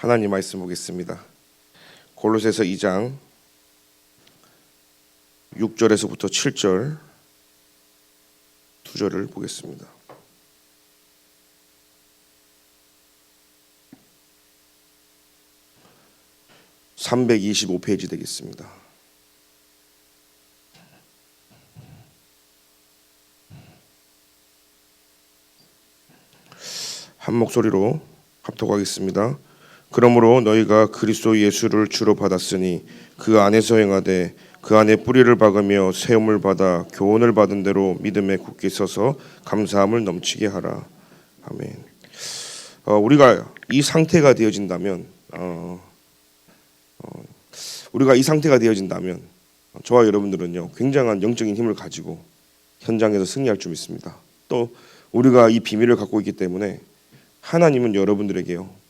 하나님 말씀 보겠습니다. 골로새서 2장 6절에서부터 7절 두 절을 보겠습니다. (325페이지) 되겠습니다. 한 목소리로 합독하겠습니다. 그러므로 너희가 그리스도 예수를 주로 받았으니 그 안에서 행하되 그 안에 뿌리를 박으며 세움을 받아 교훈을 받은 대로 믿음에 굳게 서서 감사함을 넘치게 하라. 아멘. 우리가 이 상태가 되어진다면 저와 여러분들은요 굉장한 영적인 힘을 가지고 현장에서 승리할 줄 믿습니다. 또 우리가 이 비밀을 갖고 있기 때문에 하나님은 여러분들에게요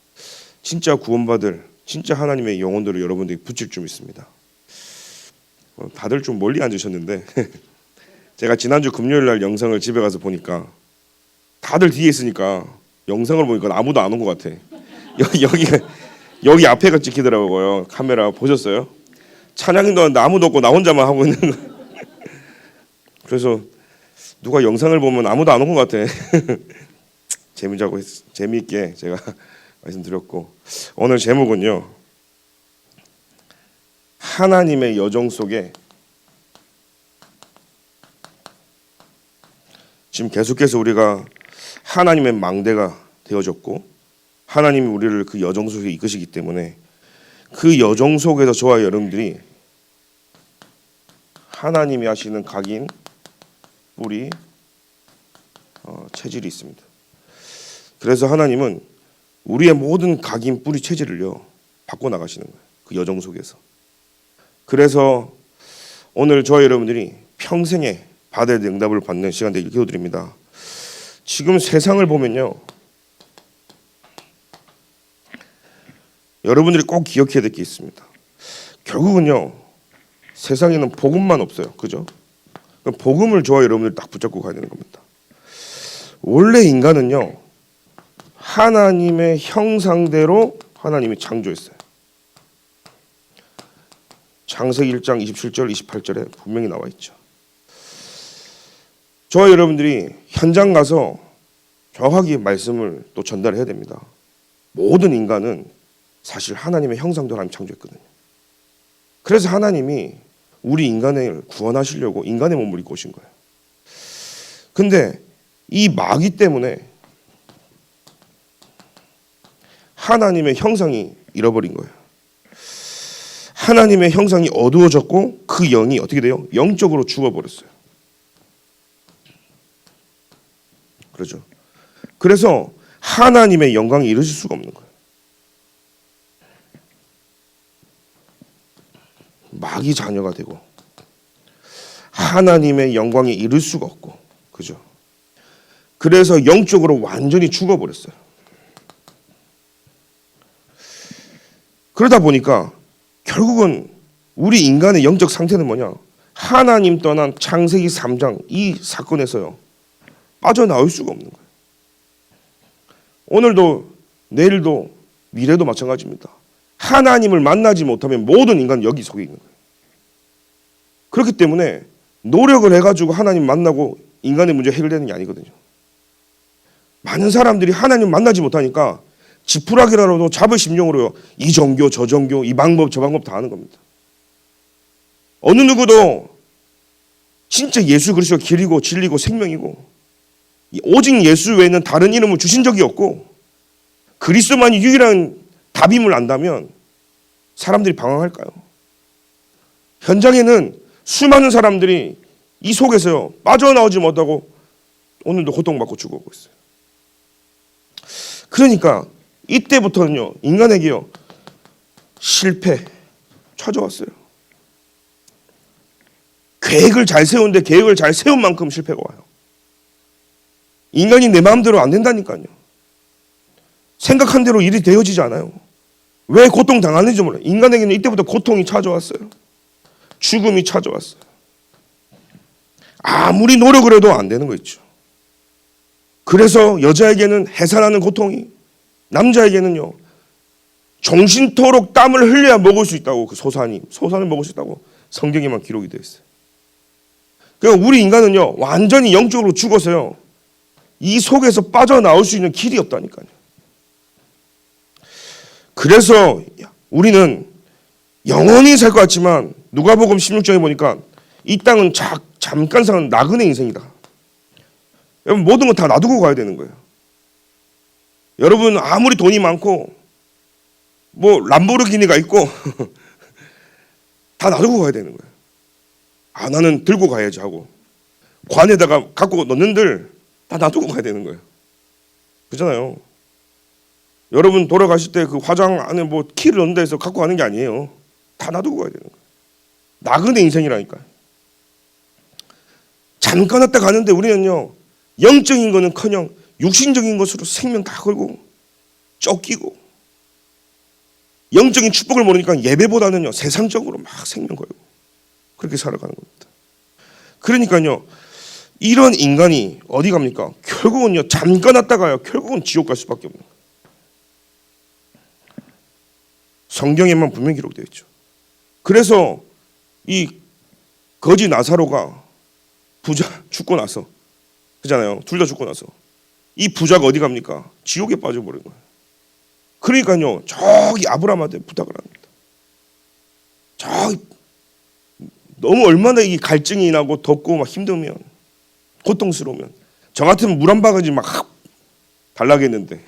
진짜 구원받을 진짜 하나님의 영혼들을 여러분들이 붙일 줄 믿습니다. 다들 좀 멀리 앉으셨는데 제가 지난주 금요일 날 영상을 집에 가서 보니까 다들 뒤에 있으니까 영상을 보니까 아무도 안 온 것 같아. 여기 앞에가 찍히더라고요. 카메라 보셨어요? 찬양도 하는데 아무도 없고 나 혼자만 하고 있는 거. 그래서 누가 영상을 보면 아무도 안 온 것 같아. 재미있게 제가 말씀드렸고, 오늘 제목은요 하나님의 여정 속에 지금 계속해서 우리가 하나님의 망대가 되어졌고 하나님이 우리를 그 여정 속에 이끄시기 때문에 그 여정 속에서 저와 여러분들이 하나님이 하시는 각인, 뿌리, 체질이 있습니다. 그래서 하나님은 우리의 모든 각인, 뿌리, 체질을요 바꿔나가시는 거예요. 그 여정 속에서. 그래서 오늘 저와 여러분들이 평생에 받아야 될 응답을 받는 시간 되길 기도드립니다. 지금 세상을 보면요 여러분들이 꼭 기억해야 될 게 있습니다. 결국은요 세상에는 복음만 없어요. 그죠? 복음을 저와 여러분들이 딱 붙잡고 가야 되는 겁니다. 원래 인간은요 하나님의 형상대로 하나님이 창조했어요. 창세기 1장 27절 28절에 분명히 나와 있죠. 저와 여러분들이 현장 가서 정확하게 말씀을 또 전달해야 됩니다. 모든 인간은 사실 하나님의 형상대로 하나님 창조했거든요. 그래서 하나님이 우리 인간을 구원하시려고 인간의 몸을 입고 오신 거예요. 근데 이 마귀 때문에 하나님의 형상이 잃어버린 거예요. 하나님의 형상이 어두워졌고 그 영이 어떻게 돼요? 영적으로 죽어버렸어요. 그렇죠? 그래서 하나님의 영광이 이루어질 수가 없는 거예요. 마귀 자녀가 되고 하나님의 영광이 이룰 수가 없고, 그죠? 그래서 영적으로 완전히 죽어버렸어요. 그러다 보니까 결국은 우리 인간의 영적 상태는 뭐냐? 하나님 떠난 창세기 3장 이 사건에서요 빠져나올 수가 없는 거예요. 오늘도 내일도 미래도 마찬가지입니다. 하나님을 만나지 못하면 모든 인간은 여기 속에 있는 거예요. 그렇기 때문에 노력을 해가지고 하나님 만나고 인간의 문제 해결되는 게 아니거든요. 많은 사람들이 하나님 만나지 못하니까 지푸라기라도 잡을 심령으로요 이 종교 저 종교 이 방법 저 방법 다 하는 겁니다. 어느 누구도 진짜 예수 그리스도가 길이고 진리고 생명이고 오직 예수 외에는 다른 이름을 주신 적이 없고 그리스도만이 유일한 답임을 안다면 사람들이 방황할까요? 현장에는 수많은 사람들이 이 속에서요 빠져나오지 못하고 오늘도 고통받고 죽어오고 있어요. 그러니까 이때부터는요 인간에게요 실패 찾아왔어요. 계획을 잘 세우는데 계획을 잘 세운 만큼 실패가 와요. 인간이 내 마음대로 안 된다니까요. 생각한 대로 일이 되어지지 않아요. 왜 고통당하는지 몰라요. 인간에게는 이때부터 고통이 찾아왔어요. 죽음이 찾아왔어요. 아무리 노력을 해도 안 되는 거 있죠. 그래서 여자에게는 해산하는 고통이, 남자에게는요 종신토록 땀을 흘려야 먹을 수 있다고. 그 소산을 먹을 수 있다고 성경에만 기록이 되어 있어요. 그러니까 우리 인간은요 완전히 영적으로 죽어서요 이 속에서 빠져나올 수 있는 길이 없다니까요. 그래서 우리는 영원히 살 것 같지만 누가복음 16장에 보니까 이 땅은 잠깐 사는 나그네 인생이다. 여러분 모든 건 다 놔두고 가야 되는 거예요. 여러분 아무리 돈이 많고 뭐 람보르기니가 있고 다 놔두고 가야 되는 거예요. 아 나는 들고 가야지 하고 관에다가 갖고 넣는들 다 놔두고 가야 되는 거예요. 그렇잖아요. 여러분 돌아가실 때 그 화장 안에 뭐 키를 넣는다 해서 갖고 가는 게 아니에요. 다 놔두고 가야 되는 거예요. 나그네 인생이라니까요. 잠깐 왔다 가는데 우리는요 영적인 거는커녕 육신적인 것으로 생명 다 걸고 쫓기고 영적인 축복을 모르니까 예배보다는요 세상적으로 막 생명 걸고 그렇게 살아가는 겁니다. 그러니까요 이런 인간이 어디 갑니까? 결국은요 잠깐 왔다가요 결국은 지옥 갈 수밖에 없는 거예요. 성경에만 분명히 기록되어 있죠. 그래서 이 거지 나사로가 부자 죽고 나서 그잖아요. 둘 다 죽고 나서 이 부자가 어디 갑니까? 지옥에 빠져버린 거예요. 그러니까요 저기 아브라함한테 부탁을 합니다. 저기 너무 얼마나 이 갈증이 나고 덥고 막 힘들면 고통스러우면 저 같으면 물 한 바가지 막 달라겠는데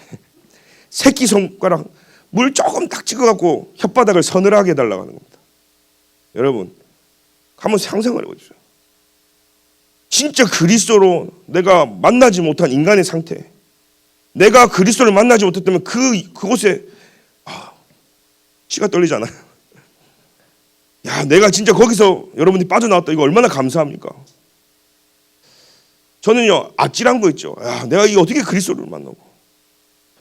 새끼 손가락 물 조금 딱 찍어갖고 혓바닥을 서늘하게 해달라고 하는 겁니다. 여러분 한번 상상을 해보십시오. 진짜 그리스도로 내가 만나지 못한 인간의 상태, 내가 그리스도를 만나지 못했다면 그곳에 치가 떨리잖아요. 야, 내가 진짜 거기서 여러분들이 빠져나왔다. 이거 얼마나 감사합니까? 저는요 아찔한 거 있죠. 야, 내가 이거 어떻게 그리스도를 만나고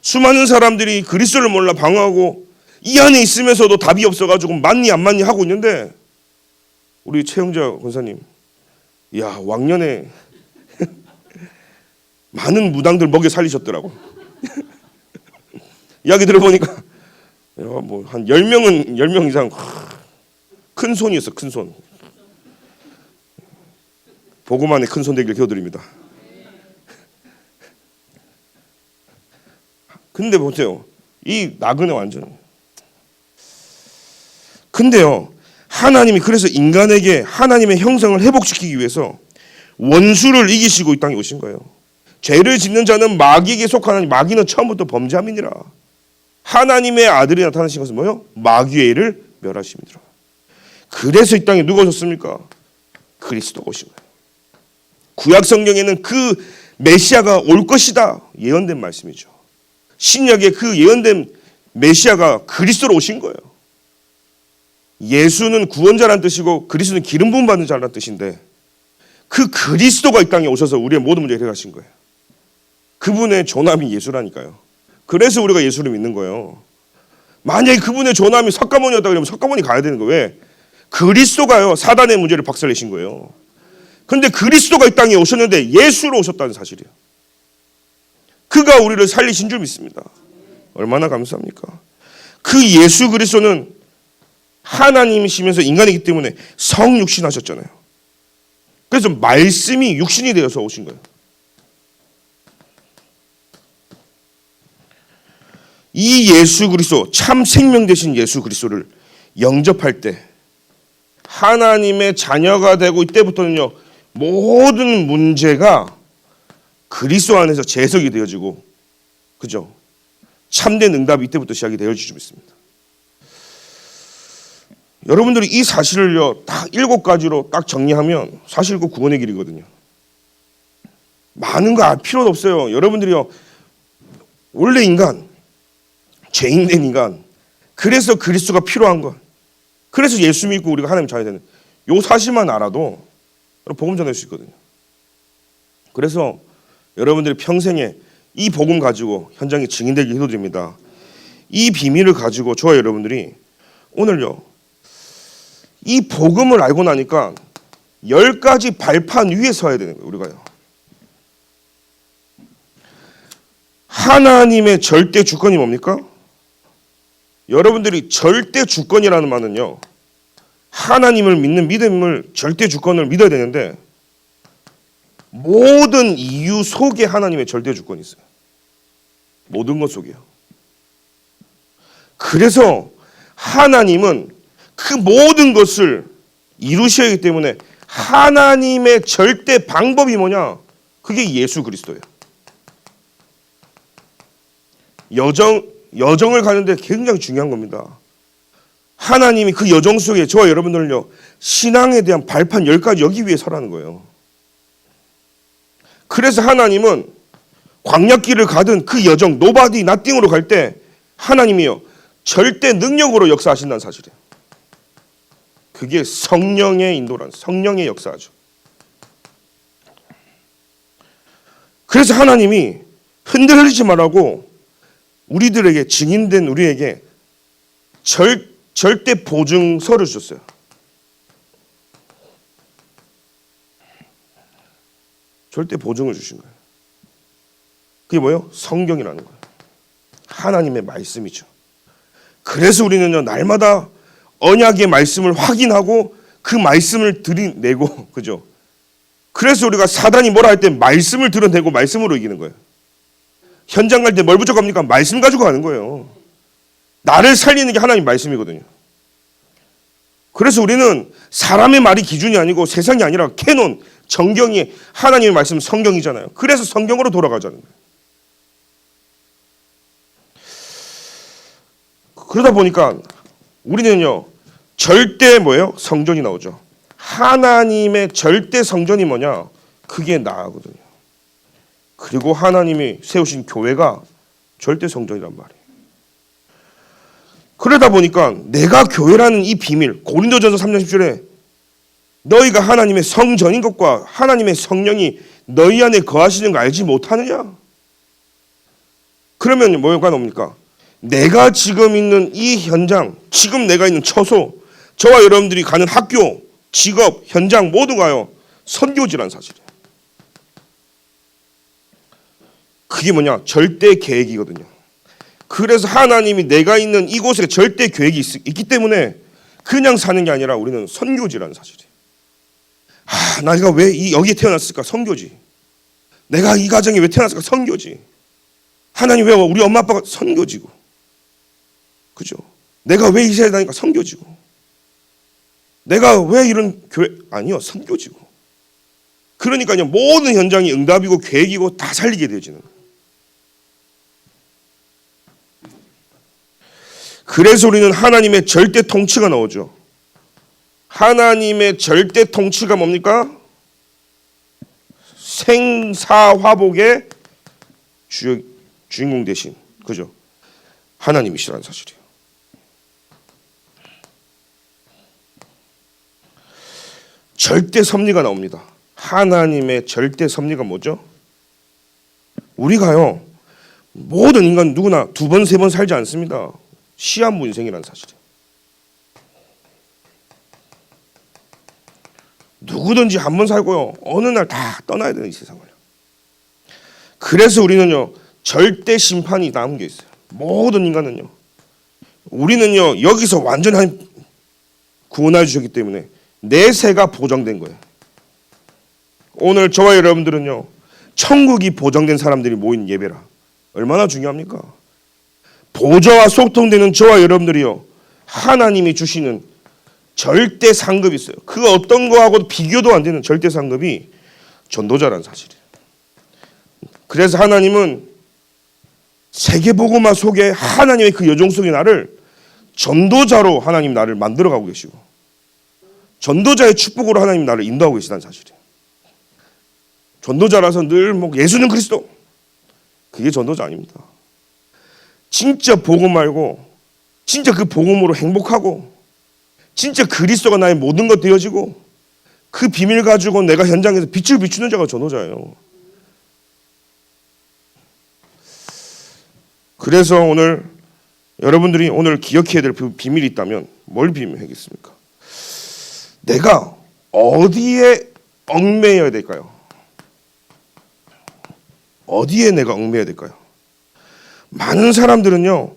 수많은 사람들이 그리스도를 몰라 방황하고 이 안에 있으면서도 답이 없어가지고 맞니 안 맞니 하고 있는데 우리 최영자 권사님, 야 왕년에 많은 무당들 먹여 살리셨더라고. 이야기 들어보니까 뭐 한 10명 이상 큰 손이었어. 큰 손. 보고만의 큰 손 되길 기도드립니다. 근데 보세요. 이 나그네 완전. 근데요. 하나님이 그래서 인간에게 하나님의 형상을 회복시키기 위해서 원수를 이기시고 이 땅에 오신 거예요. 죄를 짓는 자는 마귀에게 속하나니 마귀는 처음부터 범죄함이니라. 하나님의 아들이 나타나신 것은 뭐예요? 마귀의 일을 멸하심이더라. 그래서 이 땅에 누가 오셨습니까? 그리스도가 오신 거예요. 구약 성경에는 그 메시아가 올 것이다 예언된 말씀이죠. 신약에 그 예언된 메시아가 그리스도로 오신 거예요. 예수는 구원자라는 뜻이고 그리스도는 기름 부음 받는 자라는 뜻인데 그 그리스도가 이 땅에 오셔서 우리의 모든 문제를 해결하신 거예요. 그분의 조남이 예수라니까요. 그래서 우리가 예수를 믿는 거예요. 만약에 그분의 조남이 석가모니였다 그러면 석가모니 가야 되는 거예요. 왜? 그리스도가요 사단의 문제를 박살내신 거예요. 그런데 그리스도가 이 땅에 오셨는데 예수로 오셨다는 사실이에요. 그가 우리를 살리신 줄 믿습니다. 얼마나 감사합니까? 그 예수 그리스도는 하나님이시면서 인간이기 때문에 성육신 하셨잖아요. 그래서 말씀이 육신이 되어서 오신 거예요. 이 예수 그리스도, 참 생명 되신 예수 그리스도를 영접할 때 하나님의 자녀가 되고 이때부터는요 모든 문제가 그리스도 안에서 재석이 되어지고, 그죠? 참된 응답이 이때부터 시작이 되어질 줄 믿습니다. 여러분들이 이 사실을요 딱 7가지로 딱 정리하면 사실 그 구원의 길이거든요. 많은 거 알 필요도 없어요. 여러분들이요 원래 인간, 죄인된 인간, 그래서 그리스도가 필요한 것, 그래서 예수 믿고 우리가 하나님 자녀 되는 요 사실만 알아도 복음 전할 수 있거든요. 그래서 여러분들이 평생에 이 복음 가지고 현장에 증인되기 기도드립니다. 이 비밀을 가지고 저와 여러분들이 오늘요 이 복음을 알고 나니까 10가지 발판 위에 서야 되는 거예요. 우리가요 하나님의 절대 주권이 뭡니까? 여러분들이 절대 주권이라는 말은요, 하나님을 믿는 믿음을 절대 주권을 믿어야 되는데 모든 이유 속에 하나님의 절대 주권이 있어요. 모든 것 속에요. 그래서 하나님은 그 모든 것을 이루셔야 하기 때문에 하나님의 절대 방법이 뭐냐? 그게 예수 그리스도예요. 여정을 가는데 굉장히 중요한 겁니다. 하나님이 그 여정 속에 저와 여러분들은요, 신앙에 대한 발판 10가지 여기 위에 서라는 거예요. 그래서 하나님은 광야길을 가든 그 여정 nobody nothing으로 갈 때 하나님이요 절대 능력으로 역사하신다는 사실이에요. 그게 성령의 인도란, 성령의 역사죠. 그래서 하나님이 흔들리지 말라고 우리들에게 증인된 우리에게 절대 보증서를 주셨어요. 절대 보증을 주신 거예요. 그게 뭐예요? 성경이라는 거예요. 하나님의 말씀이죠. 그래서 우리는요, 날마다 언약의 말씀을 확인하고 그 말씀을 들이내고, 그죠? 그래서 우리가 사단이 뭐라 할 때 말씀을 드러내고 말씀으로 이기는 거예요. 현장 갈 때 뭘 부족합니까? 말씀 가지고 가는 거예요. 나를 살리는 게 하나님 말씀이거든요. 그래서 우리는 사람의 말이 기준이 아니고 세상이 아니라 캐논, 정경이 하나님의 말씀 성경이잖아요. 그래서 성경으로 돌아가자는 거예요. 그러다 보니까 우리는요, 절대 뭐예요? 성전이 나오죠. 하나님의 절대 성전이 뭐냐? 그게 나거든요. 그리고 하나님이 세우신 교회가 절대 성전이란 말이에요. 그러다 보니까 내가 교회라는 이 비밀, 고린도전서 3장 10절에 너희가 하나님의 성전인 것과 하나님의 성령이 너희 안에 거하시는 거 알지 못하느냐? 그러면 뭐가 나옵니까? 내가 지금 있는 이 현장, 지금 내가 있는 처소, 저와 여러분들이 가는 학교, 직업, 현장 모두가요 선교지라는 사실이에요. 그게 뭐냐? 절대 계획이거든요. 그래서 하나님이 내가 있는 이곳에 절대 계획이 있기 때문에 그냥 사는 게 아니라 우리는 선교지라는 사실이에요. 내가 왜 여기에 태어났을까? 선교지. 내가 이 가정에 왜 태어났을까? 선교지. 하나님 왜 우리 엄마 아빠가 선교지고, 그죠? 내가 왜 이스라엘 다니까 선교지고, 내가 왜 이런 교회 아니요 선교지고. 그러니까요 모든 현장이 응답이고 계획이고 다 살리게 되어지는 거예요. 그래서 우리는 하나님의 절대 통치가 나오죠. 하나님의 절대 통치가 뭡니까? 생사화복의 주인공 대신, 그죠? 하나님이시라는 사실이에요. 절대 섭리가 나옵니다. 하나님의 절대 섭리가 뭐죠? 우리가요 모든 인간 누구나 2번, 3번 살지 않습니다. 시한부 인생이라는 사실이에요. 누구든지 한 번 살고요 어느 날 다 떠나야 되는 이 세상을. 그래서 우리는요 절대 심판이 남겨 있어요. 모든 인간은요. 우리는요 여기서 완전히 구원해 주셨기 때문에 내세가 보장된 거예요. 오늘 저와 여러분들은요 천국이 보장된 사람들이 모인 예배라. 얼마나 중요합니까? 보좌와 소통되는 저와 여러분들이요 하나님이 주시는 절대 상급이 있어요. 그 어떤 거하고도 비교도 안 되는 절대 상급이 전도자라는 사실이에요. 그래서 하나님은 세계복음화 속에 하나님의 그 여정 속에 나를 전도자로 하나님 나를 만들어가고 계시고 전도자의 축복으로 하나님 나를 인도하고 계시다는 사실이에요. 전도자라서 늘 예수는 그리스도, 그게 전도자 아닙니다. 진짜 복음 알고 진짜 그 복음으로 행복하고 진짜 그리스도가 나의 모든 것 되어지고 그 비밀 가지고 내가 현장에서 빛을 비추는 자가 전도자예요. 그래서 오늘 여러분들이 오늘 기억해야 될 비밀이 있다면 뭘 비밀하겠습니까? 내가 어디에 얽매여야 될까요? 어디에 내가 얽매여야 될까요? 많은 사람들은요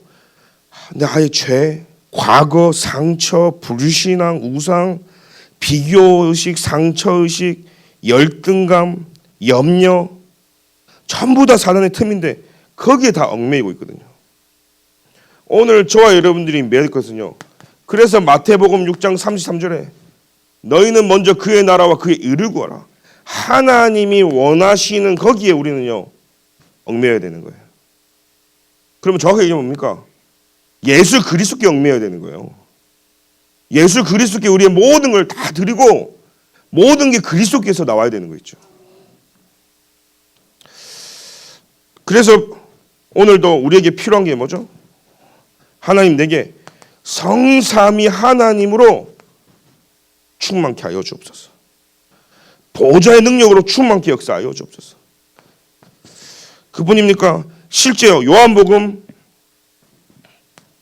나의 죄, 과거, 상처, 불신앙, 우상, 비교의식, 상처의식, 열등감, 염려 전부 다 사단의 틈인데 거기에 다 얽매이고 있거든요. 오늘 저와 여러분들이 매일 것은요. 그래서 마태복음 6장 33절에 너희는 먼저 그의 나라와 그의 의를 구하라. 하나님이 원하시는 거기에 우리는요. 얽매여야 되는 거예요. 그러면 정확하게 얘기하면 뭡니까? 예수 그리스도께 얽매여야 되는 거예요. 예수 그리스도께 우리의 모든 걸 다 드리고 모든 게 그리스도께서 나와야 되는 거 있죠. 그래서 오늘도 우리에게 필요한 게 뭐죠? 하나님 내게 성삼위 하나님으로 충만케 하여 주옵소서. 보좌의 능력으로 충만케 역사하여 주옵소서. 그분입니까? 실제요. 요한복음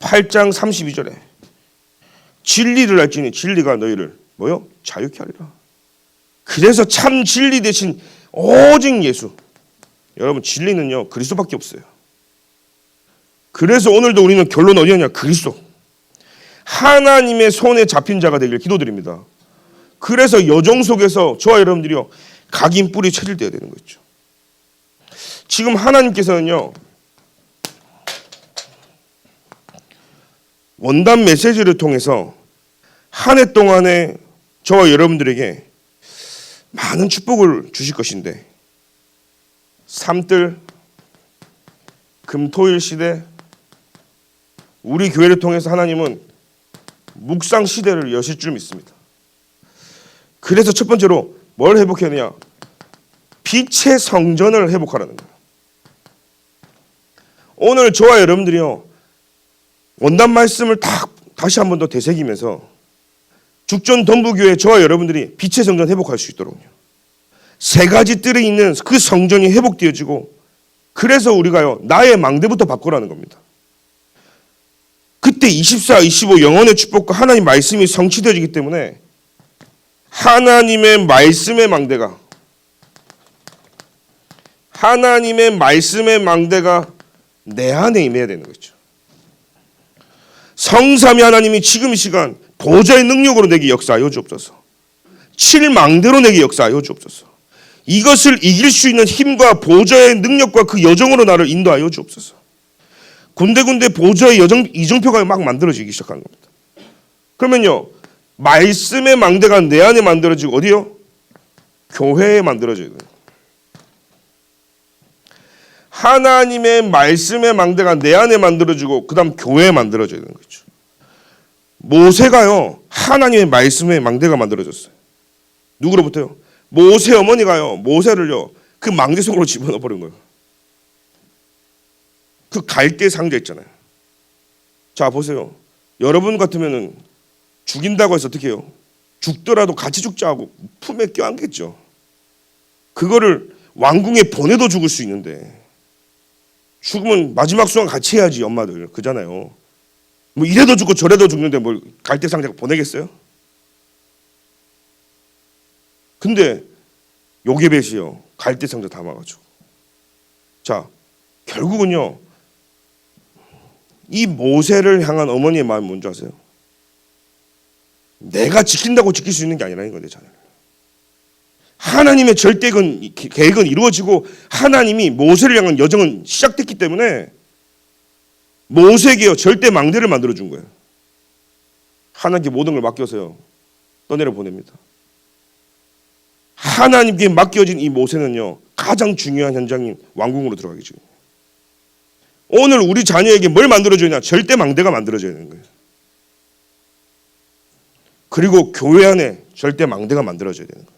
8장 32절에 진리를 알지니 진리가 너희를 뭐요? 자유케 하리라. 그래서 참 진리 대신 오직 예수. 여러분 진리는요 그리스도밖에 없어요. 그래서 오늘도 우리는 결론 어디였냐? 그리스도. 하나님의 손에 잡힌 자가 되길 기도드립니다. 그래서 여정 속에서 저와 여러분들이요 각인 뿔이 체질되어야 되는 거죠. 지금 하나님께서는요 원단 메시지를 통해서 한 해 동안에 저와 여러분들에게 많은 축복을 주실 것인데 삼뜰 금토일 시대 우리 교회를 통해서 하나님은 묵상 시대를 여실 줄 믿습니다. 그래서 첫 번째로 뭘 회복해야 되냐? 빛의 성전을 회복하라는 거예요. 오늘 저와 여러분들이요 원단 말씀을 다시 한 번 더 되새기면서 죽전 동부교회 저와 여러분들이 빛의 성전 회복할 수 있도록요. 세 가지 뜰이 있는 그 성전이 회복되어지고 그래서 우리가요 나의 망대부터 바꾸라는 겁니다. 그때 24, 25 영혼의 축복과 하나님 말씀이 성취되어지기 때문에 하나님의 말씀의 망대가 내 안에 임해야 되는 거죠. 성삼위 하나님이 지금 이 시간 보좌의 능력으로 내게 역사하여 주옵소서. 칠망대로 내게 역사하여 주옵소서. 이것을 이길 수 있는 힘과 보좌의 능력과 그 여정으로 나를 인도하여 주옵소서. 군데군데 보좌의 이정표가 막 만들어지기 시작하는 겁니다. 그러면요 말씀의 망대가 내 안에 만들어지고 어디요? 교회에 만들어져야 돼요. 하나님의 말씀의 망대가 내 안에 만들어지고 그 다음 교회에 만들어져야 되는 거죠. 모세가요 하나님의 말씀의 망대가 만들어졌어요. 누구로부터요? 모세 어머니가요 모세를요 그 망대 속으로 집어넣어 버린 거예요. 그 갈대 상자 있잖아요. 자 보세요. 여러분 같으면은 죽인다고 해서 어떻게 해요? 죽더라도 같이 죽자 하고 품에 껴안겠죠. 그거를 왕궁에 보내도 죽을 수 있는데 죽으면 마지막 순간 같이 해야지 엄마들 그잖아요. 뭐 이래도 죽고 저래도 죽는데 뭘 갈대 상자가 보내겠어요? 근데 요게벳이요 갈대 상자 담아가지고 자 결국은요 이 모세를 향한 어머니의 마음이 뭔지 아세요? 내가 지킨다고 지킬 수 있는 게 아니라는 건데 자녀. 하나님의 계획은 이루어지고 하나님이 모세를 향한 여정은 시작됐기 때문에 모세에게요 절대 망대를 만들어 준 거예요. 하나님께 모든 걸 맡겨서요 떠내려 보냅니다. 하나님께 맡겨진 이 모세는요 가장 중요한 현장인 왕궁으로 들어가기 지금. 오늘 우리 자녀에게 뭘 만들어줘야 되냐? 절대 망대가 만들어져야 되는 거예요. 그리고 교회 안에 절대 망대가 만들어져야 되는 거예요.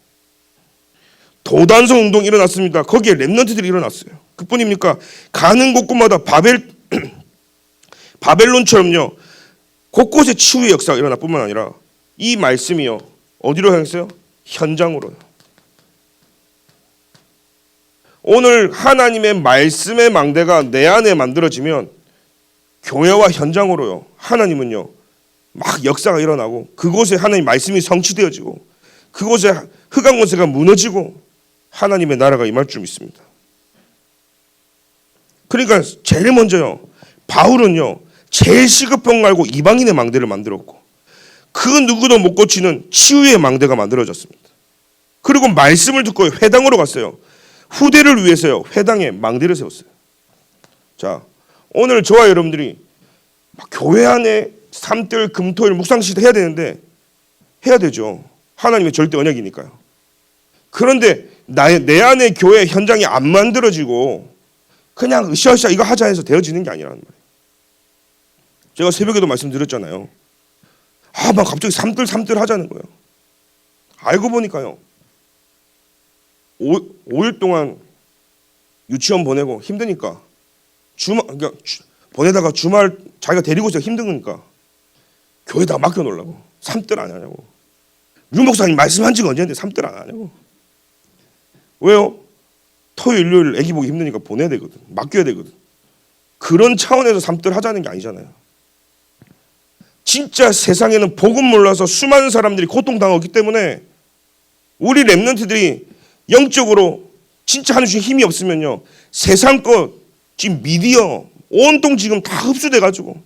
도단성 운동이 일어났습니다. 거기에 렘넌트들이 일어났어요. 그뿐입니까? 가는 곳곳마다 바벨론처럼요 곳곳에 치유의 역사가 일어날 뿐만 아니라 이 말씀이요 어디로 향했어요? 현장으로요. 오늘 하나님의 말씀의 망대가 내 안에 만들어지면 교회와 현장으로요 하나님은요 막 역사가 일어나고 그곳에 하나님 말씀이 성취되어지고 그곳에 흑암 권세가 무너지고 하나님의 나라가 임할 줄 믿습니다. 그러니까 제일 먼저요 바울은요 제일 시급한 거 알고 이방인의 망대를 만들었고, 그 누구도 못 고치는 치유의 망대가 만들어졌습니다. 그리고 말씀을 듣고 회당으로 갔어요. 후대를 위해서요, 회당에 망대를 세웠어요. 자, 오늘 저와 여러분들이 교회 안에 삼들 금토일 묵상시도 해야 되는데 해야 되죠. 하나님의 절대 언약이니까요. 그런데 내 안에 교회 현장이 안 만들어지고 그냥 으쌰으쌰 이거 하자 해서 되어지는 게 아니라는 말이에요. 제가 새벽에도 말씀드렸잖아요. 막 갑자기 삼들 하자는 거예요. 알고 보니까요, 5일 동안 유치원 보내고 힘드니까 그러니까 보내다가 주말 자기가 데리고 있어 힘드니까 교회에다 맡겨놓으려고. 삼들 안 하냐고. 류 목사님 말씀한 지가 언제인데 삼들 안 하냐고. 왜요? 토요일 일요일 애기 보기 힘드니까 보내야 되거든. 맡겨야 되거든. 그런 차원에서 삼들 하자는 게 아니잖아요. 진짜 세상에는 복음 몰라서 수많은 사람들이 고통당하기 때문에 우리 렘넌트들이 영적으로 진짜 하는 중에 힘이 없으면요, 세상 것 지금 미디어 온통 지금 다 흡수돼 가지고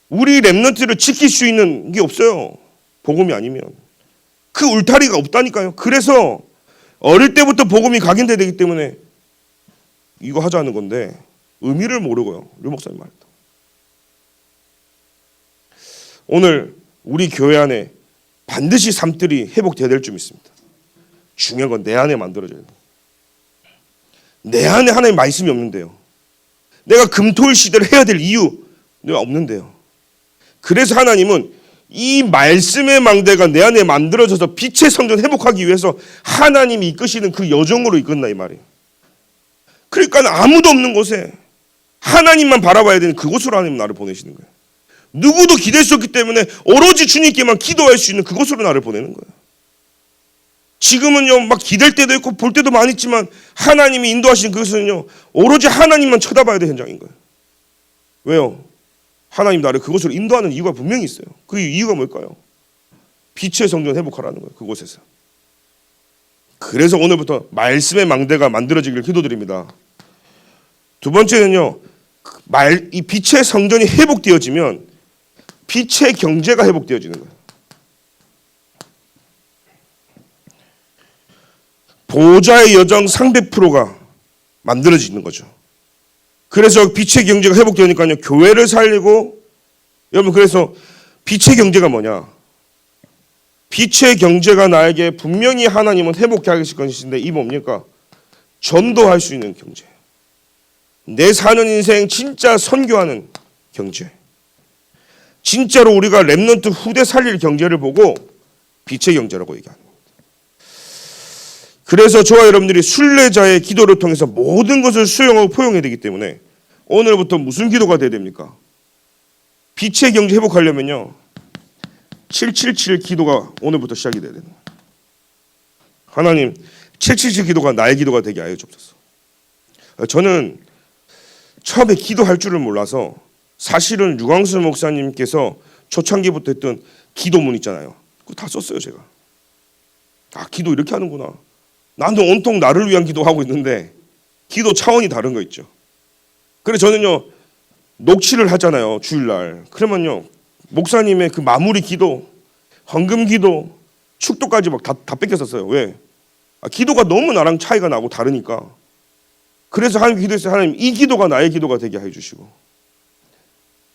우리 렘넌트를 지킬 수 있는 게 없어요. 복음이 아니면 그 울타리가 없다니까요. 그래서 어릴 때부터 복음이 각인돼야 되기 때문에 이거 하자는 건데 의미를 모르고요. 류 목사님 말했다. 오늘 우리 교회 안에 반드시 삶들이 회복돼야 될 줄 믿습니다. 중요한 건 내 안에 만들어져야 돼요. 내 안에 하나님의 말씀이 없는데요. 내가 금토일 시대를 해야 될 이유가 없는데요. 그래서 하나님은 이 말씀의 망대가 내 안에 만들어져서 빛의 성전 회복하기 위해서 하나님이 이끄시는 그 여정으로 이끈다 이 말이에요. 그러니까 아무도 없는 곳에 하나님만 바라봐야 되는 그곳으로 하나님 나를 보내시는 거예요. 누구도 기댈 수 없기 때문에 오로지 주님께만 기도할 수 있는 그곳으로 나를 보내는 거예요. 지금은요, 막 기댈 때도 있고 볼 때도 많이 있지만 하나님이 인도하시는 그것은요, 오로지 하나님만 쳐다봐야 될 현장인 거예요. 왜요? 하나님 나를 그곳으로 인도하는 이유가 분명히 있어요. 그 이유가 뭘까요? 빛의 성전 회복하라는 거예요. 그곳에서. 그래서 오늘부터 말씀의 망대가 만들어지기를 기도드립니다. 두 번째는요, 이 빛의 성전이 회복되어지면 빛의 경제가 회복되어지는 거예요. 보호자의 여정 300%가 만들어지는 거죠. 그래서 빛의 경제가 회복되니까요, 교회를 살리고, 여러분, 그래서 빛의 경제가 뭐냐? 빛의 경제가 나에게 분명히 하나님은 회복해 하실 것인데, 이 뭡니까? 전도할 수 있는 경제. 내 사는 인생 진짜 선교하는 경제. 진짜로 우리가 렘넌트 후대 살릴 경제를 보고 빛의 경제라고 얘기하는 겁니다. 그래서 저와 여러분들이 순례자의 기도를 통해서 모든 것을 수용하고 포용해야 되기 때문에 오늘부터 무슨 기도가 돼야 됩니까? 빛의 경제 회복하려면요, 777 기도가 오늘부터 시작이 돼야 되는 거예요. 하나님, 777 기도가 나의 기도가 되게 하여 주옵소서. 저는 처음에 기도할 줄을 몰라서 사실은 유광수 목사님께서 초창기부터 했던 기도문 있잖아요. 그거 다 썼어요, 제가. 기도 이렇게 하는구나. 나는 온통 나를 위한 기도하고 있는데 기도 차원이 다른 거 있죠. 그래서 저는요, 녹취를 하잖아요, 주일날. 그러면요, 목사님의 그 마무리 기도, 헌금 기도, 축도까지 막 다 뺏겼었어요. 왜? 기도가 너무 나랑 차이가 나고 다르니까. 그래서 하나님 기도했어요. 하나님, 이 기도가 나의 기도가 되게 해주시고,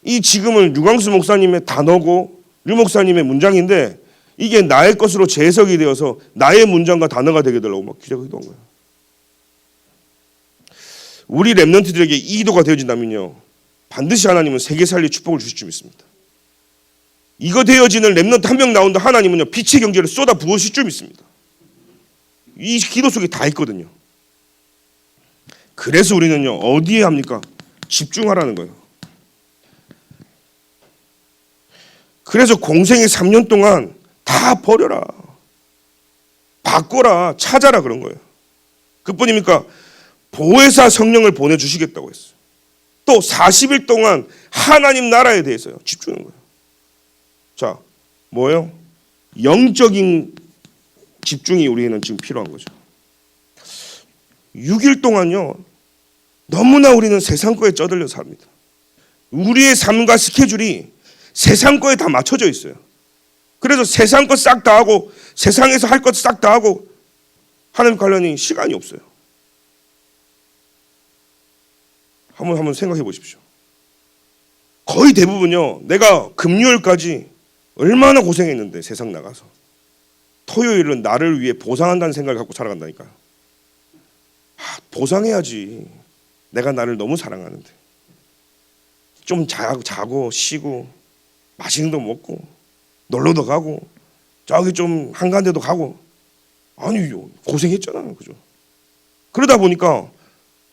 이 지금은 유광수 목사님의 단어고 류 목사님의 문장인데 이게 나의 것으로 재해석이 되어서 나의 문장과 단어가 되게 되려고 막 기도한 거예요. 우리 렘넌트들에게 이 기도가 되어진다면요, 반드시 하나님은 세계 살리 축복을 주실 줄 믿습니다. 이거 되어지는 렘넌트 한 명 나온다 하나님은요, 빛의 경제를 쏟아 부으실 줄 믿습니다. 이 기도 속에 다 있거든요. 그래서 우리는요, 어디에 합니까? 집중하라는 거예요. 그래서 공생의 3년 동안 다 버려라, 바꿔라, 찾아라 그런 거예요. 그뿐입니까? 보혜사 성령을 보내주시겠다고 했어요. 또 40일 동안 하나님 나라에 대해서요, 집중하는 거예요. 자, 뭐예요? 영적인 집중이 우리에는 지금 필요한 거죠. 6일 동안요, 너무나 우리는 세상 거에 쩌들려 삽니다. 우리의 삶과 스케줄이 세상 거에 다 맞춰져 있어요. 그래서 세상 것 싹 다 하고 세상에서 할 것 싹 다 하고 하나님 관련이 시간이 없어요. 한번 생각해 보십시오. 거의 대부분요, 내가 금요일까지 얼마나 고생했는데 세상 나가서 토요일은 나를 위해 보상한다는 생각을 갖고 살아간다니까요. 보상해야지. 내가 나를 너무 사랑하는데. 좀 자고 쉬고 맛있는 거 먹고 놀러도 가고 저기 좀 한가한데도 가고. 아니 고생했잖아요, 그죠? 그러다 보니까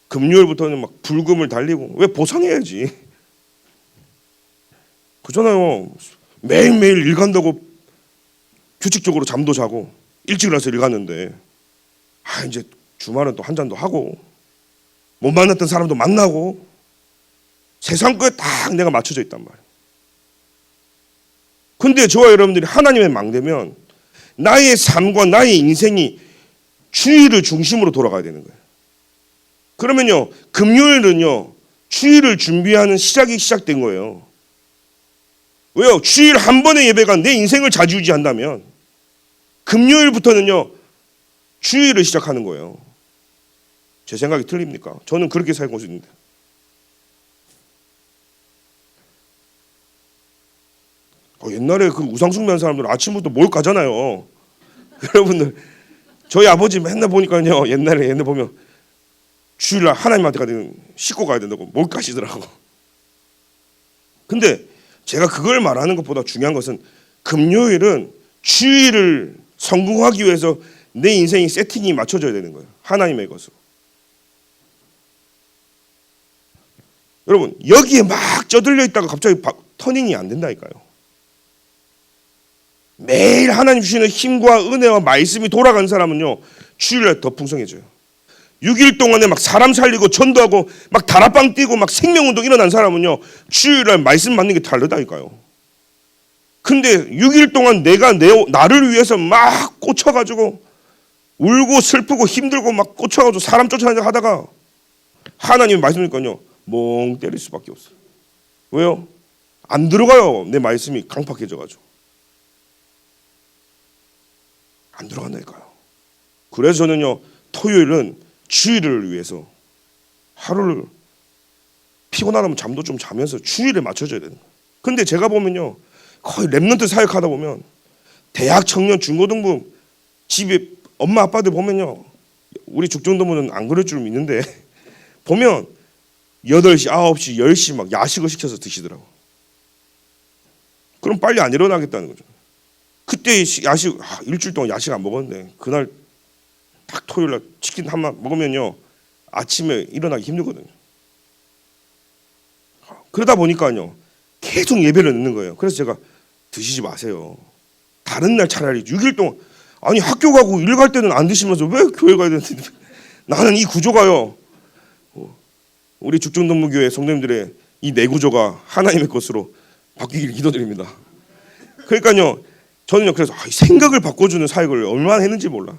금요일부터는 막 불금을 달리고. 왜? 보상해야지. 그잖아요. 매일매일 일 간다고 규칙적으로 잠도 자고 일찍 일어나서 일 갔는데 이제 주말은 또 한 잔도 하고 못 만났던 사람도 만나고 세상 거에 딱 내가 맞춰져 있단 말이에요. 근데 저와 여러분들이 하나님의 망되면 나의 삶과 나의 인생이 주일을 중심으로 돌아가야 되는 거예요. 그러면요, 금요일은요, 주일을 준비하는 시작이 시작된 거예요. 왜요? 주일 한 번의 예배가 내 인생을 좌지우지한다면 금요일부터는요, 주일을 시작하는 거예요. 제 생각이 틀립니까? 저는 그렇게 살고 있는데. 옛날에 그 우상숭배하는 사람들은 아침부터 뭘 가잖아요. 여러분들, 저희 아버지 맨날 보니까요, 옛날 보면 주일날 하나님한테 가면 씻고 가야 된다고 뭘 가시더라고. 근데 제가 그걸 말하는 것보다 중요한 것은 금요일은 주일을 성공하기 위해서 내 인생이 세팅이 맞춰져야 되는 거예요. 하나님의 것으로. 여러분, 여기에 막 쩌들려 있다가 갑자기 터닝이 안 된다니까요. 매일 하나님 주시는 힘과 은혜와 말씀이 돌아간 사람은요, 주일날 더 풍성해져요. 6일 동안에 막 사람 살리고 전도하고 막 다락방 뛰고 막 생명운동 일어난 사람은요, 주일날 말씀 받는 게 다르다니까요. 근데 6일 동안 내가 나를 위해서 막 꽂혀가지고 울고 슬프고 힘들고 막 꽂혀가지고 사람 쫓아다니고 하다가 하나님의 말씀이니까요, 멍 때릴 수밖에 없어요. 왜요? 안 들어가요. 내 말씀이 강팍해져가지고 안 들어간다니까요. 그래서 저는요, 토요일은 주일을 위해서 하루를 피곤하면 잠도 좀 자면서 주일에 맞춰줘야 되는 거예요. 근데 제가 보면요, 거의 랩런트 사역하다 보면 대학 청년 중고등부 집에 엄마 아빠들 보면요, 우리 죽정도문은 안 그럴 줄 믿는데 보면 8시, 9시, 10시 막 야식을 시켜서 드시더라고. 그럼 빨리 안 일어나겠다는 거죠. 그때 야식, 일주일 동안 야식 안 먹었는데 그날 딱 토요일날 치킨 한 번 먹으면요, 아침에 일어나기 힘들거든요. 그러다 보니까요, 계속 예배를 넣는 거예요. 그래서 제가 드시지 마세요. 다른 날 차라리 6일 동안, 아니 학교 가고 일 갈 때는 안 드시면서 왜 교회 가야 되는데. 나는 이 구조가요, 우리 죽정동무교회 성도님들의 이 내구조가 하나님의 것으로 바뀌기를 기도드립니다. 그러니까요, 저는요, 그래서 생각을 바꿔주는 사역을 얼마나 했는지 몰라.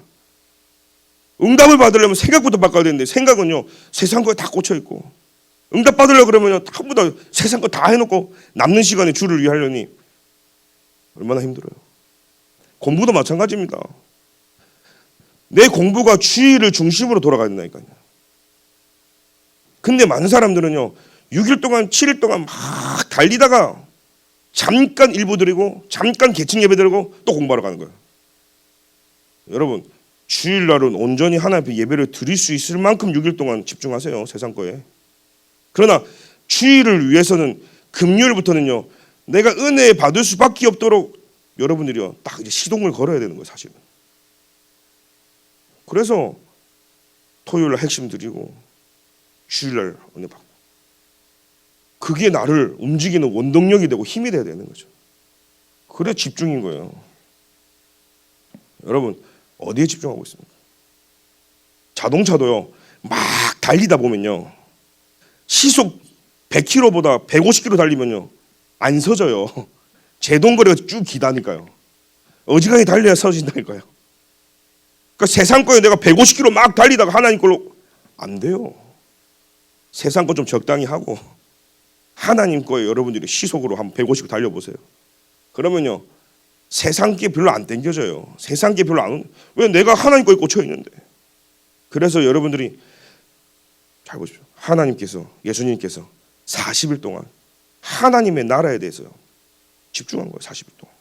응답을 받으려면 생각부터 바꿔야 되는데 생각은요, 세상 거에 다 꽂혀 있고, 응답 받으려고 그러면요, 전부 다 세상 거 다 해놓고 남는 시간에 주를 위해 하려니 얼마나 힘들어요. 공부도 마찬가지입니다. 내 공부가 주일을 중심으로 돌아가야 된다니까요. 근데 많은 사람들은요, 6일 동안 7일 동안 막 달리다가 잠깐 일부 드리고 잠깐 계층 예배 드리고 또 공부하러 가는 거예요. 여러분, 주일날은 온전히 하나님 앞에 예배를 드릴 수 있을 만큼 6일 동안 집중하세요, 세상 거에. 그러나 주일을 위해서는 금요일부터는요, 내가 은혜 받을 수밖에 없도록 여러분들이요, 딱 이제 시동을 걸어야 되는 거예요, 사실은. 그래서 토요일날 핵심 드리고 주일날 은혜 받고, 그게 나를 움직이는 원동력이 되고 힘이 돼야 되는 거죠. 그래 집중인 거예요. 여러분, 어디에 집중하고 있습니까? 자동차도요, 막 달리다 보면요, 시속 100km보다 150km 달리면요, 안 서져요. 제동거리가 쭉 기다니까요. 어지간히 달려야 서진다니까요. 그러니까 세상 거에 내가 150km 막 달리다가 하나님 걸로 안 돼요. 세상 거 좀 적당히 하고 하나님 거에 여러분들이 시속으로 한 150 달려보세요. 그러면요 세상 게 별로 안 땡겨져요. 세상 게 별로 안, 왜 내가 하나님 거에 꽂혀 있는데. 그래서 여러분들이 잘 보십시오. 하나님께서, 예수님께서 40일 동안 하나님의 나라에 대해서 집중한 거예요. 40일 동안.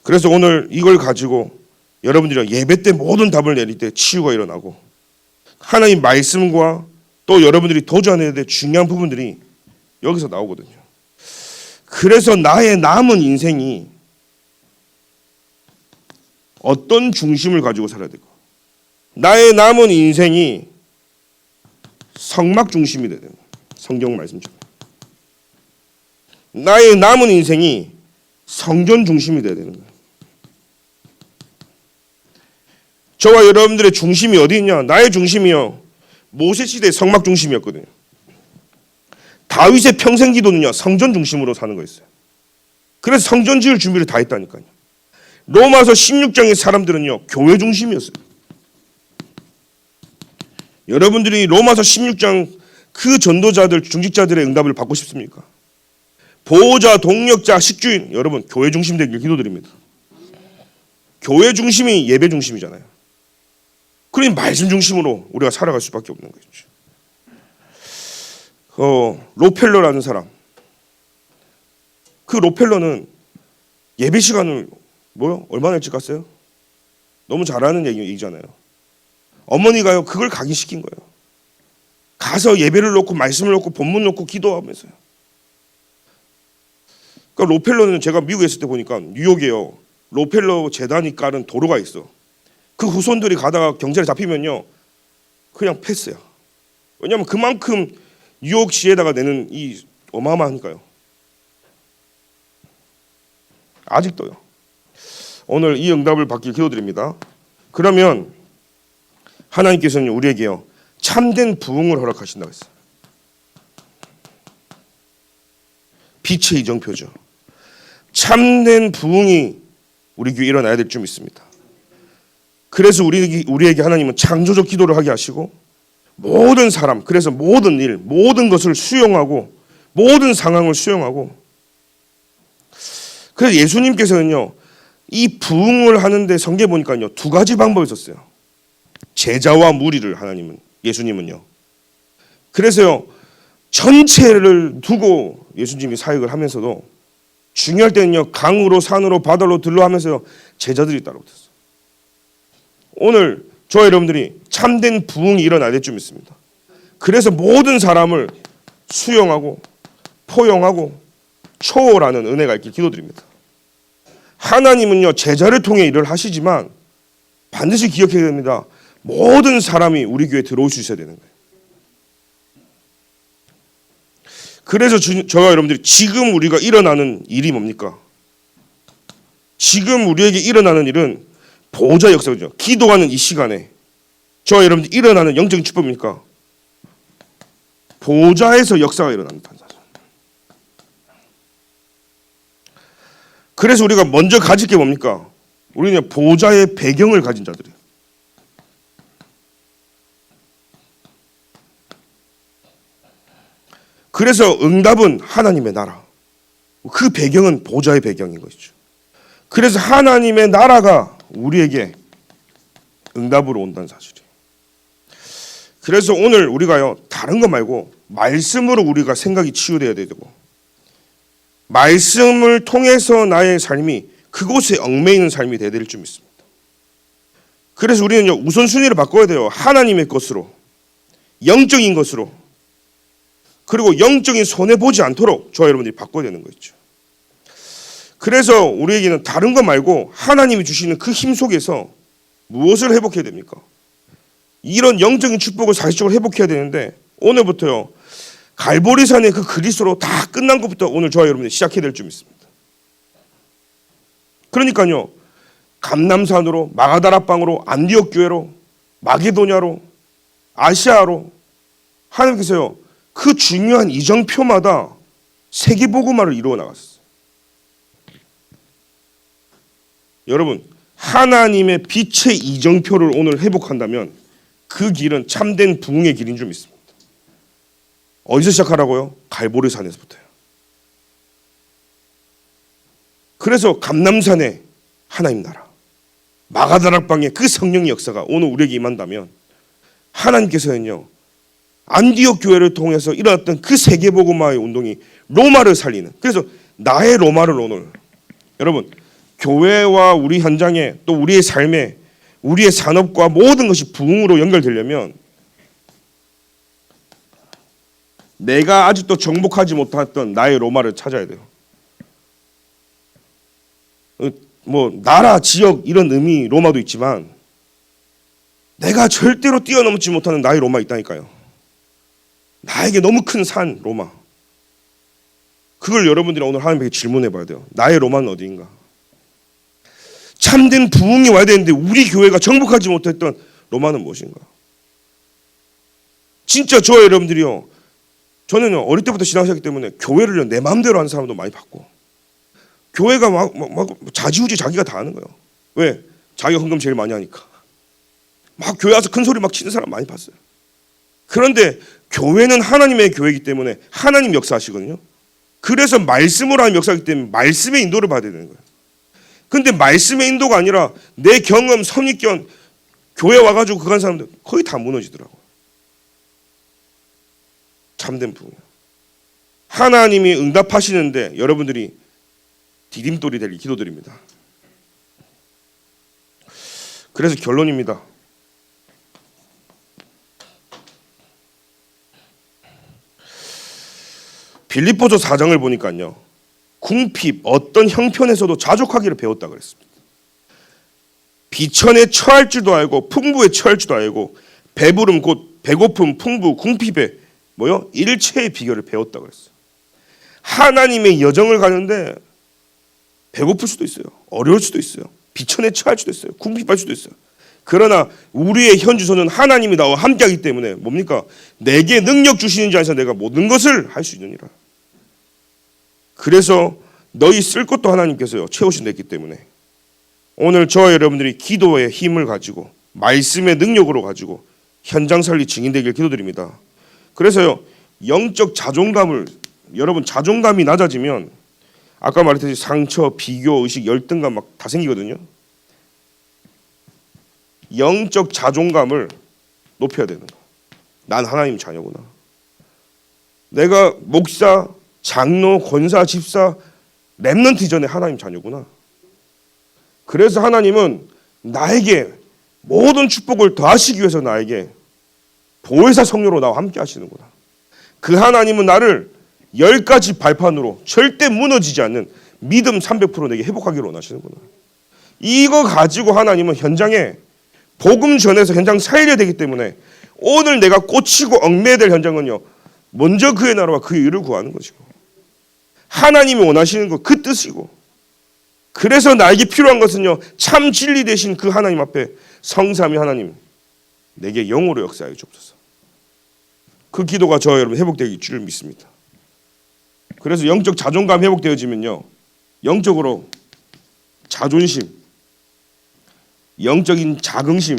그래서 오늘 이걸 가지고 여러분들이 예배 때 모든 답을 내릴 때 치유가 일어나고, 하나님 말씀과 또 여러분들이 도전해야 될 중요한 부분들이 여기서 나오거든요. 그래서 나의 남은 인생이 어떤 중심을 가지고 살아야 될까? 나의 남은 인생이 성막 중심이 돼야 됩니다. 성경 말씀처럼. 나의 남은 인생이 성전 중심이 돼야 되는 거예요. 저와 여러분들의 중심이 어디 있냐? 나의 중심이요, 모세 시대 성막 중심이었거든요. 다윗의 평생 기도는요 성전 중심으로 사는 거였어요. 그래서 성전 지을 준비를 다 했다니까요. 로마서 16장의 사람들은요 교회 중심이었어요. 여러분들이 로마서 16장 그 전도자들, 중직자들의 응답을 받고 싶습니까? 보호자, 동력자, 식주인, 여러분 교회 중심 되길 기도드립니다. 교회 중심이 예배 중심이잖아요. 그러니 말씀 중심으로 우리가 살아갈 수밖에 없는 거죠. 로펠러라는 사람, 그 로펠러는 예배 시간을 얼마나 일찍 갔어요? 너무 잘하는 얘기잖아요. 어머니가요 그걸 각인시킨 거예요. 가서 예배를 놓고 말씀을 놓고 본문 놓고 기도하면서요. 그러니까 로펠러는 제가 미국에 있을 때 보니까 뉴욕에요 로펠러 재단이 깔은 도로가 있어. 그 후손들이 가다가 경찰에 잡히면요 그냥 패스야. 왜냐하면 그만큼 뉴욕시에다가 내는 이 어마어마하니까요. 아직도요. 오늘 이 응답을 받길 기도드립니다. 그러면 하나님께서는 우리에게요 참된 부흥을 허락하신다고 했어요. 빛의 이정표죠. 참된 부흥이 우리 교회에 일어나야 될 줄 믿습니다. 그래서 우리에게 하나님은 창조적 기도를 하게 하시고, 모든 사람, 그래서 모든 일, 모든 것을 수용하고, 모든 상황을 수용하고, 그래서 예수님께서는요 이 부흥을 하는데 성경에 보니까요 두 가지 방법이 있었어요. 제자와 무리를 예수님은요. 그래서요 전체를 두고 예수님이 사역을 하면서도 중요할 때는요 강으로 산으로 바다로 들로 하면서요 제자들이 따라오셨어요. 오늘 저와 여러분들이 참된 부흥이 일어나야 될 줄 믿습니다. 그래서 모든 사람을 수용하고 포용하고 초월하는 은혜가 있길 기도드립니다. 하나님은요 제자를 통해 일을 하시지만 반드시 기억해야 됩니다. 모든 사람이 우리 교회에 들어올 수 있어야 되는 거예요. 그래서 저와 여러분들이 지금 우리가 일어나는 일이 뭡니까? 지금 우리에게 일어나는 일은 보호자 역사죠. 기도하는 이 시간에 저와 여러분들이 일어나는 영적인 축복입니까? 보호자에서 역사가 일어납니다. 그래서 우리가 먼저 가질 게 뭡니까? 우리는 보호자의 배경을 가진 자들이에요. 그래서 응답은 하나님의 나라. 그 배경은 보호자의 배경인 것이죠. 그래서 하나님의 나라가 우리에게 응답으로 온다는 사실이에요. 그래서 오늘 우리가요 다른 거 말고 말씀으로 우리가 생각이 치유돼야 되고, 말씀을 통해서 나의 삶이 그곳에 얽매이는 삶이 되어야 될 줄 믿습니다. 그래서 우리는요 우선순위를 바꿔야 돼요. 하나님의 것으로, 영적인 것으로, 그리고 영적인 손해보지 않도록 저와 여러분들이 바꿔야 되는 거죠. 그래서 우리에게는 다른 거 말고 하나님이 주시는 그 힘 속에서 무엇을 회복해야 됩니까? 이런 영적인 축복을 사실적으로 회복해야 되는데, 오늘부터요 갈보리산의 그 그리스도로 다 끝난 것부터 오늘 저와 여러분들이 시작해야 될 줄 믿습니다. 그러니까요 감남산으로, 마가다라방으로, 안디옥 교회로, 마게도냐로, 아시아로 하나님께서요 그 중요한 이정표마다 세계복음화를 이루어 나갔어요. 여러분 하나님의 빛의 이정표를 오늘 회복한다면 그 길은 참된 부흥의 길인 줄 믿습니다. 어디서 시작하라고요? 갈보리 산에서부터요. 그래서 감람산에 하나님 나라, 마가다락방에 그 성령의 역사가 오늘 우리에게 임한다면 하나님께서는요, 안디옥 교회를 통해서 일어났던 그 세계복음화의 운동이 로마를 살리는, 그래서 나의 로마를 오늘 여러분 교회와 우리 현장에 또 우리의 삶에 우리의 산업과 모든 것이 부흥으로 연결되려면 내가 아직도 정복하지 못했던 나의 로마를 찾아야 돼요. 뭐 나라, 지역 이런 의미 로마도 있지만 내가 절대로 뛰어넘지 못하는 나의 로마 있다니까요. 나에게 너무 큰 산 로마. 그걸 여러분들이 오늘 하나님께 질문해 봐야 돼요. 나의 로마는 어디인가? 참된 부흥이 와야 되는데 우리 교회가 정복하지 못했던 로마는 무엇인가? 진짜 저와 여러분들이요, 저는요 어릴 때부터 신앙생활 때문에 교회를요 내 마음대로 하는 사람도 많이 봤고, 교회가 막 자지우지 자기가 다 하는 거예요. 왜? 자기가 헌금 제일 많이 하니까. 막 교회 와서 큰 소리 막 치는 사람 많이 봤어요. 그런데 교회는 하나님의 교회이기 때문에 하나님 역사하시거든요. 그래서 말씀으로 하는 역사이기 때문에 말씀의 인도를 받아야 되는 거예요. 근데 말씀의 인도가 아니라 내 경험, 선입견, 교회 와가지고 그간 사람들 거의 다 무너지더라고요. 참된 부흥. 하나님이 응답하시는데 여러분들이 디딤돌이 될 기도드립니다. 그래서 결론입니다. 빌립보서 4장을 보니까요, 궁핍 어떤 형편에서도 자족하기를 배웠다 그랬습니다. 비천에 처할 줄도 알고 풍부에 처할 줄도 알고 배부름 곧 배고픔, 풍부, 궁핍에 일체의 비결을 배웠다 그랬어요. 하나님의 여정을 가는데 배고플 수도 있어요. 어려울 수도 있어요. 비천에 처할 수도 있어요. 궁핍할 수도 있어요. 그러나 우리의 현 주소는 하나님이 나와 함께하기 때문에 뭡니까? 내게 능력 주시는 자 안에서 내가 모든 것을 할 수 있느니라. 그래서 너희 쓸 것도 하나님께서요 채우신댔기 때문에 오늘 저와 여러분들이 기도의 힘을 가지고 말씀의 능력으로 가지고 현장 살리 증인되길 기도드립니다. 그래서요 영적 자존감을, 여러분 자존감이 낮아지면 아까 말했듯이 상처, 비교, 의식, 열등감 막 다 생기거든요. 영적 자존감을 높여야 되는 거야. 난 하나님 자녀구나. 내가 목사, 장로, 권사, 집사, 렘넌트 이전에 하나님 자녀구나. 그래서 하나님은 나에게 모든 축복을 더하시기 위해서 나에게 보혜사 성령으로 나와 함께 하시는구나. 그 하나님은 나를 10가지 발판으로 절대 무너지지 않는 믿음 300% 내게 회복하기를 원하시는구나. 이거 가지고 하나님은 현장에 복음 전해서 현장 살려야 되기 때문에 오늘 내가 꽂히고 얽매야 될 현장은요, 먼저 그의 나라와 그의 의를 구하는 것이고 하나님이 원하시는 것 그 뜻이고, 그래서 나에게 필요한 것은요 참 진리 되신 그 하나님 앞에 성삼위 하나님 내게 영으로 역사하여 주옵소서. 그 기도가 저와 여러분 회복되길 줄 믿습니다. 그래서 영적 자존감 회복되어지면요 영적으로 자존심, 영적인 자긍심,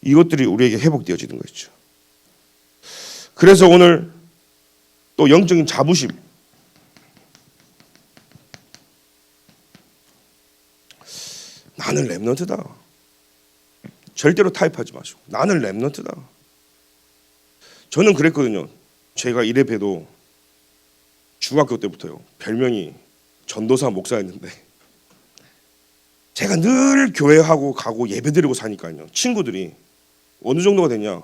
이것들이 우리에게 회복되어지는 것이죠. 그래서 오늘 또 영적인 자부심, 나는 렘넌트다. 절대로 타협하지 마시고 나는 렘넌트다. 저는 그랬거든요. 제가 이래 봬도 중학교 때부터요 별명이 전도사 목사였는데 제가 늘 교회하고 가고 예배드리고 사니까요 친구들이 어느 정도가 됐냐,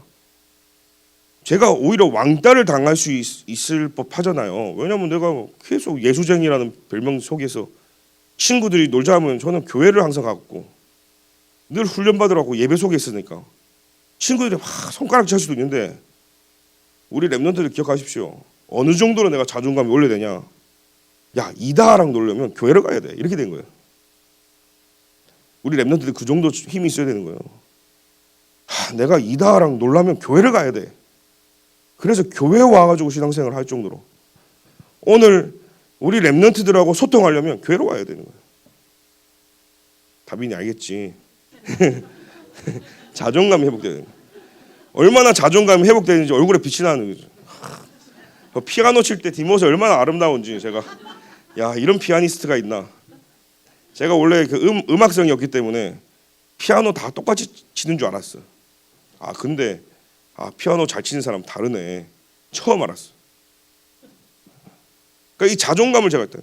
제가 오히려 왕따를 당할 수 있을 법하잖아요. 왜냐하면 내가 계속 예수쟁이라는 별명 속에서 친구들이 놀자 하면 저는 교회를 항상 갔고 늘 훈련받으라고 예배 속에 있으니까 친구들이 막 손가락 찰 수도 있는데, 우리 렘넌트들 기억하십시오. 어느 정도로 내가 자존감이 올려야 되냐, 야 이다랑 놀려면 교회를 가야 돼, 이렇게 된 거예요. 우리 렘넌트들 그 정도 힘이 있어야 되는 거예요. 내가 이다랑 놀라면 교회를 가야 돼. 그래서 교회에 와가지고 신앙생활을 할 정도로 오늘 우리 랩런트들하고 소통하려면 교회로 와야 되는 거예요. 다빈이 알겠지? 자존감이 회복되는 거예요. 얼마나 자존감이 회복되는지 얼굴에 빛이 나는 거죠. 피아노 칠 때 뒷모습이 얼마나 아름다운지 제가 이런 피아니스트가 있나. 제가 원래 그 음악성이었기 때문에 피아노 다 똑같이 치는 줄 알았어. 근데 피아노 잘 치는 사람 다르네. 처음 알았어. 그러니까 이 자존감을 제가 했다.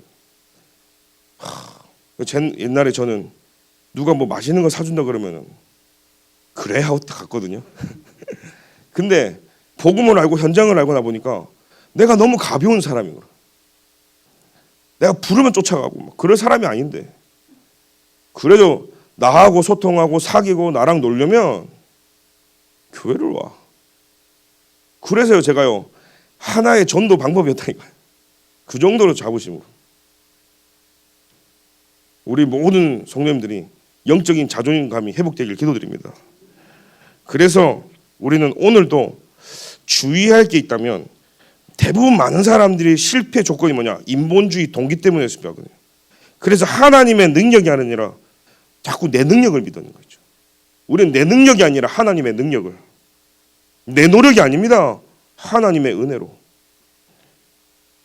옛날에 저는 누가 뭐 맛있는 거 사준다 그러면은 그래 하고 갔거든요. 근데 복음을 알고 현장을 알고 나 보니까 내가 너무 가벼운 사람인 거야. 내가 부르면 쫓아가고 그럴 사람이 아닌데. 그래도 나하고 소통하고 사귀고 나랑 놀려면 교회를 와. 그래서요 제가요 하나의 전도 방법이었다니까요. 그 정도로 자부심으로. 우리 모든 성도님들이 영적인 자존감이 회복되길 기도드립니다. 그래서 우리는 오늘도 주의할 게 있다면 대부분 많은 사람들이 실패 조건이 뭐냐? 인본주의 동기 때문에 실패하거든요. 그래서 하나님의 능력이 아니라 자꾸 내 능력을 믿는 거죠. 우리는 내 능력이 아니라 하나님의 능력을. 내 노력이 아닙니다. 하나님의 은혜로.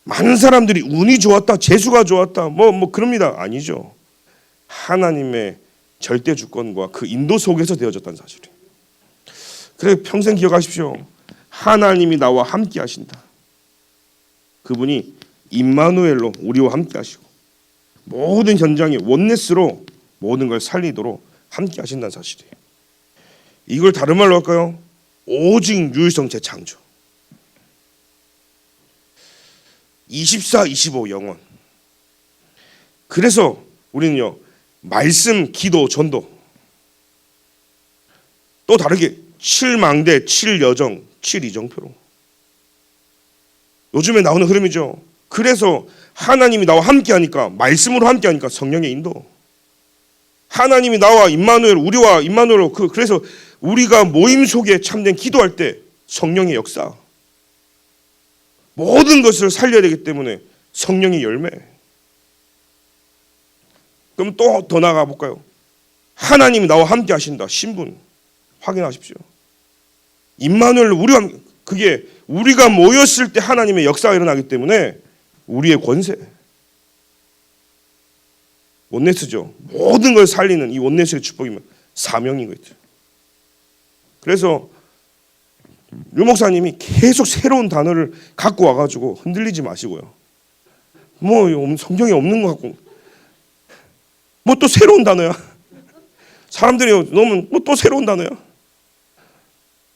많은 사람들이 운이 좋았다, 재수가 좋았다, 뭐 그럽니다. 아니죠. 하나님의 절대 주권과 그 인도 속에서 되어졌다는 사실이에요. 그래 평생 기억하십시오. 하나님이 나와 함께 하신다. 그분이 임마누엘로 우리와 함께 하시고 모든 현장에 원네스로 모든 걸 살리도록 함께 하신다는 사실이에요. 이걸 다른 말로 할까요? 오직 유일성 재창조. 24, 25 영원. 그래서 우리는요 말씀, 기도, 전도 또 다르게 7망대, 7여정, 7이정표로 요즘에 나오는 흐름이죠. 그래서 하나님이 나와 함께하니까 말씀으로 함께하니까 성령의 인도. 하나님이 나와 임마누엘, 우리와 임마누엘로 그래서 우리가 모임 속에 참된 기도할 때 성령의 역사. 모든 것을 살려야 되기 때문에 성령의 열매. 그럼 또 더 나아가 볼까요? 하나님이 나와 함께 하신다. 신분 확인하십시오. 임마누엘 우리와 그게 우리가 모였을 때 하나님의 역사가 일어나기 때문에 우리의 권세. 원네스죠. 모든 걸 살리는 이 원네스의 축복이면 사명인 거죠. 그래서 류 목사님이 계속 새로운 단어를 갖고 와가지고 흔들리지 마시고요. 뭐 성경에 없는 것 같고 뭐 또 새로운 단어야. 사람들이 너무 뭐 또 새로운 단어야.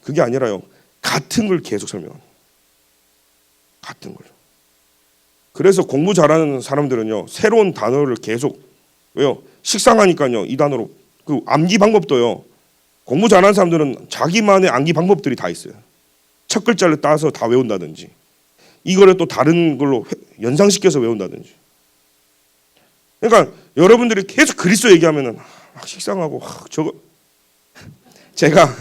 그게 아니라요. 같은 걸 계속 설명합니다. 같은 걸. 그래서 공부 잘하는 사람들은요 새로운 단어를 계속 왜요? 식상하니까요 이 단어로 그 암기 방법도요. 공부 잘하는 사람들은 자기만의 암기 방법들이 다 있어요. 첫 글자를 따서 다 외운다든지 이거를 또 다른 걸로 연상시켜서 외운다든지. 그러니까 여러분들이 계속 그리스도 얘기하면은 막 식상하고 저거 제가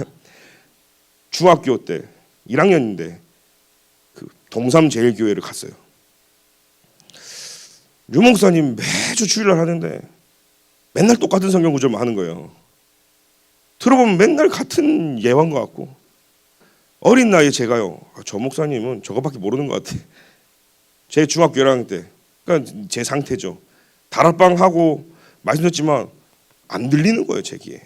중학교 때 1학년인데 그 동삼제일교회를 갔어요. 류 목사님 매주 주일날 하는데 맨날 똑같은 성경 구절만 하는 거예요. 들어보면 맨날 같은 예화인 것 같고 어린 나이에 제가요 저 목사님은 저거밖에 모르는 것 같아. 제 중학교 1학년 때 그러니까 제 상태죠. 다락방 하고 말씀드렸지만 안 들리는 거예요 제 귀에.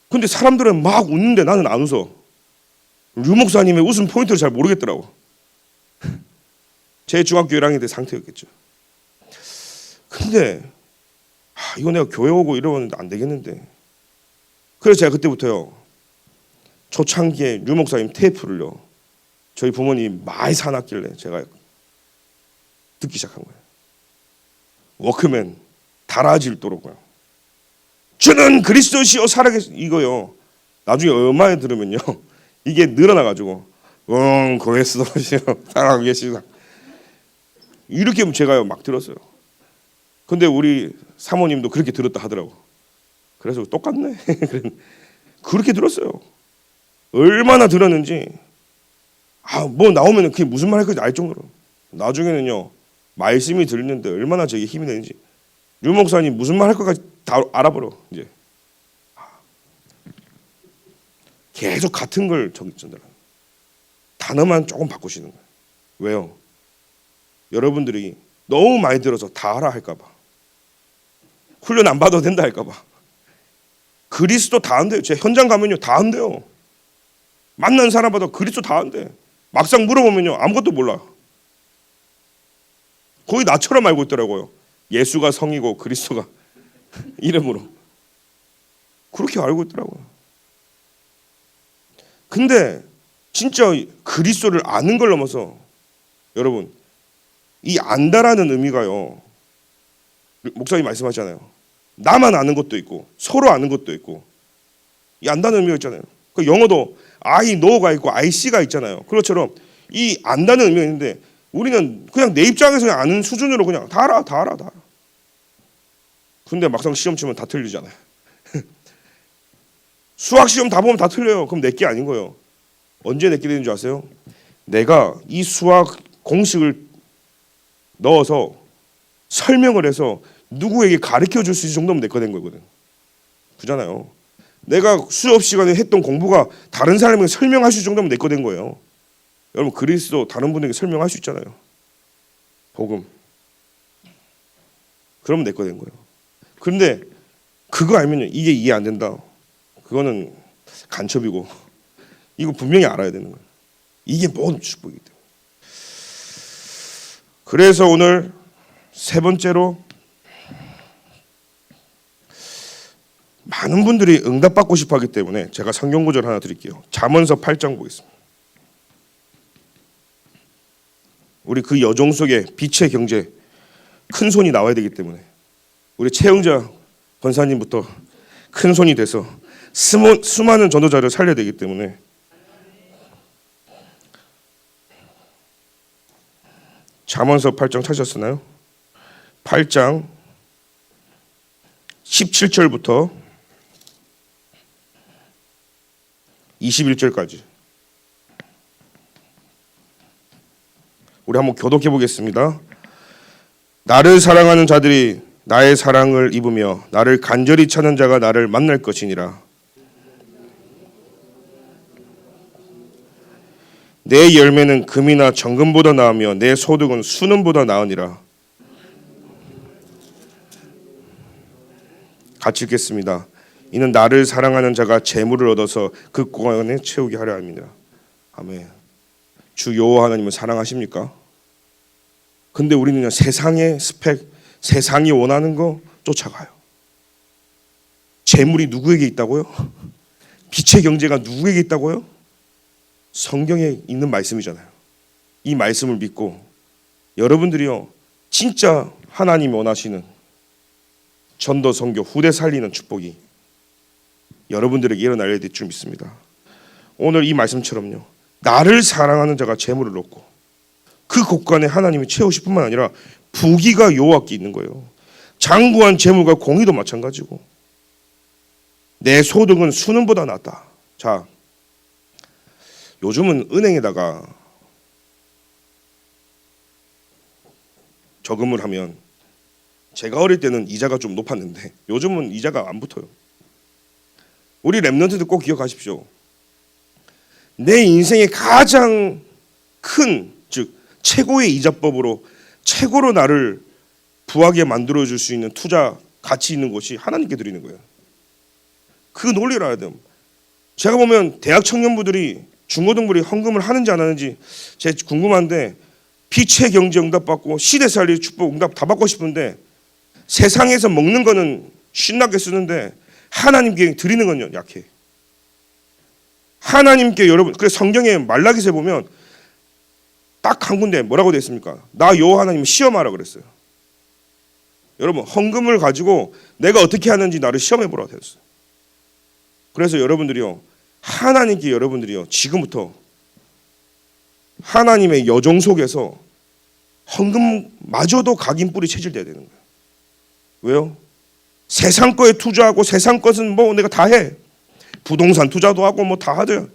근데 사람들은 막 웃는데 나는 안 웃어. 류 목사님의 웃음 포인트를 잘 모르겠더라고. 제 중학교 1학년 때 상태였겠죠. 근데 이거 내가 교회 오고 이러면 안 되겠는데. 그래서 제가 그때부터요 초창기에 류 목사님 테이프를요 저희 부모님 많이 사놨길래 제가 듣기 시작한 거예요. 워크맨 달아질도록요. 주는 그리스도시요 살아계시 이거요. 나중에 얼마에 들으면요 이게 늘어나가지고 그리스도시요 살아계시다 이렇게 제가요 막 들었어요. 근데 우리 사모님도 그렇게 들었다 하더라고. 그래서 똑같네. 그렇게 들었어요. 얼마나 들었는지 뭐 나오면 그게 무슨 말 할 건지 알 정도로. 나중에는요 말씀이 들리는데 얼마나 저게 힘이 되는지. 류 목사님 무슨 말 할 것까지 다 알아버려. 이제 계속 같은 걸 전달하는. 단어만 조금 바꾸시는 거예요. 왜요? 여러분들이 너무 많이 들어서 다 알아 할까 봐. 훈련 안 받아도 된다 할까 봐. 그리스도 다 안 돼요. 제 현장 가면요 다 안 돼요. 만난 사람마다 그리스도 다 안 돼. 막상 물어보면요 아무것도 몰라. 거의 나처럼 알고 있더라고요. 예수가 성이고 그리스도가 이름으로 그렇게 알고 있더라고요. 근데 진짜 그리스도를 아는 걸 넘어서 여러분 이 안다라는 의미가요. 목사님 말씀하잖아요. 나만 아는 것도 있고 서로 아는 것도 있고 이 안다는 의미가 있잖아요. 그 영어도 I know가 있고 I see가 있잖아요. 그것처럼 이 안다는 의미가 있는데 우리는 그냥 내 입장에서 그냥 아는 수준으로 그냥 다 알아. 근데 막상 시험 치면 다 틀리잖아요. 수학 시험 다 보면 다 틀려요. 그럼 내게 아닌 거예요. 언제 내게 되는 줄 아세요? 내가 이 수학 공식을 넣어서 설명을 해서 누구에게 가르쳐 줄 수 있을 정도면 내 거 된 거거든. 그잖아요. 내가 수업 시간에 했던 공부가 다른 사람에게 설명할 수 있을 정도면 내 거 된 거예요. 여러분 그리스도 다른 분에게 설명할 수 있잖아요. 복음. 그러면 내 거 된 거예요. 그런데 그거 알면 이게 이해 안 된다. 그거는 간첩이고 이거 분명히 알아야 되는 거예요. 이게 뭔 축복이기 때문에. 그래서 오늘 세 번째로 많은 분들이 응답받고 싶어 하기 때문에 제가 성경 구절 하나 드릴게요. 잠언서 8장 보겠습니다. 우리 그 여종 속에 빛의 경제 큰 손이 나와야 되기 때문에 우리 최영자 권사님부터 큰 손이 돼서 수많은 전도자를 살려야 되기 때문에 잠언서 8장 찾으셨나요? 8장 17절부터 21절까지 우리 한번 교독해 보겠습니다. 나를 사랑하는 자들이 나의 사랑을 입으며 나를 간절히 찾는 자가 나를 만날 것이니라. 내 열매는 금이나 정금보다 나으며 내 소득은 수능보다 나으니라. 같이 읽겠습니다. 이는 나를 사랑하는 자가 재물을 얻어서 그 공간에 채우게 하려 함이니라. 아멘. 주 여호와 하나님을 사랑하십니까? 근데 우리는 세상의 스펙, 세상이 원하는 거 쫓아가요. 재물이 누구에게 있다고요? 빛의 경제가 누구에게 있다고요? 성경에 있는 말씀이잖아요. 이 말씀을 믿고 여러분들이요 진짜 하나님이 원하시는 전도 선교 후대 살리는 축복이 여러분들에게 일어나야 될 줄 믿습니다. 오늘 이 말씀처럼요 나를 사랑하는 자가 재물을 얻고 그 곳간에 하나님이 채우실 뿐만 아니라 부귀가 여호와께 있는 거예요. 장구한 재물과 공의도 마찬가지고 내 소득은 수능보다 낫다. 자, 요즘은 은행에다가 저금을 하면 제가 어릴 때는 이자가 좀 높았는데 요즘은 이자가 안 붙어요. 우리 랩런트들 꼭 기억하십시오. 내 인생의 가장 큰, 즉 최고의 이자법으로 최고로 나를 부하게 만들어줄 수 있는 투자 가치 있는 것이 하나님께 드리는 거예요. 그 논리를 알아야 돼요. 제가 보면 대학 청년부들이 중고등부들이 헌금을 하는지 안 하는지 제 궁금한데 빛의 경제 응답받고 시대 살릴 축복 응답 다 받고 싶은데 세상에서 먹는 거는 신나게 쓰는데 하나님께 드리는 건요 약해. 하나님께 여러분 그래서 성경에 말라기서에 보면 딱 한 군데 뭐라고 되어 있습니까? 나 여호와 하나님 시험하라 그랬어요. 여러분 헌금을 가지고 내가 어떻게 하는지 나를 시험해 보라고 되어 있어요. 그래서 여러분들이요 하나님께 여러분들이요 지금부터 하나님의 여종 속에서 헌금마저도 각인뿔이 체질돼야 되는 거예요. 왜요? 세상 거에 투자하고 세상 것은 뭐 내가 다 해. 부동산 투자도 하고 뭐 다 하죠.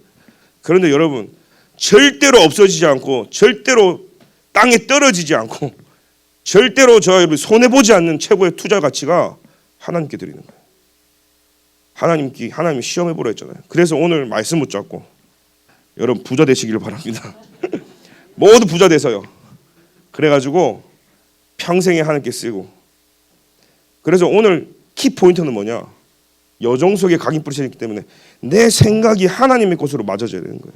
그런데 여러분 절대로 없어지지 않고 절대로 땅에 떨어지지 않고 절대로 저 여러분 손해보지 않는 최고의 투자 가치가 하나님께 드리는 거예요. 하나님이 시험해보라 했잖아요. 그래서 오늘 말씀 붙잡고 여러분 부자 되시기를 바랍니다. 모두 부자 돼서요. 그래가지고 평생에 하나님께 쓰고. 그래서 오늘 키포인트는 뭐냐? 여종 속에 각인 뿌리 있기 때문에 내 생각이 하나님의 것으로 맞아져야 되는 거예요.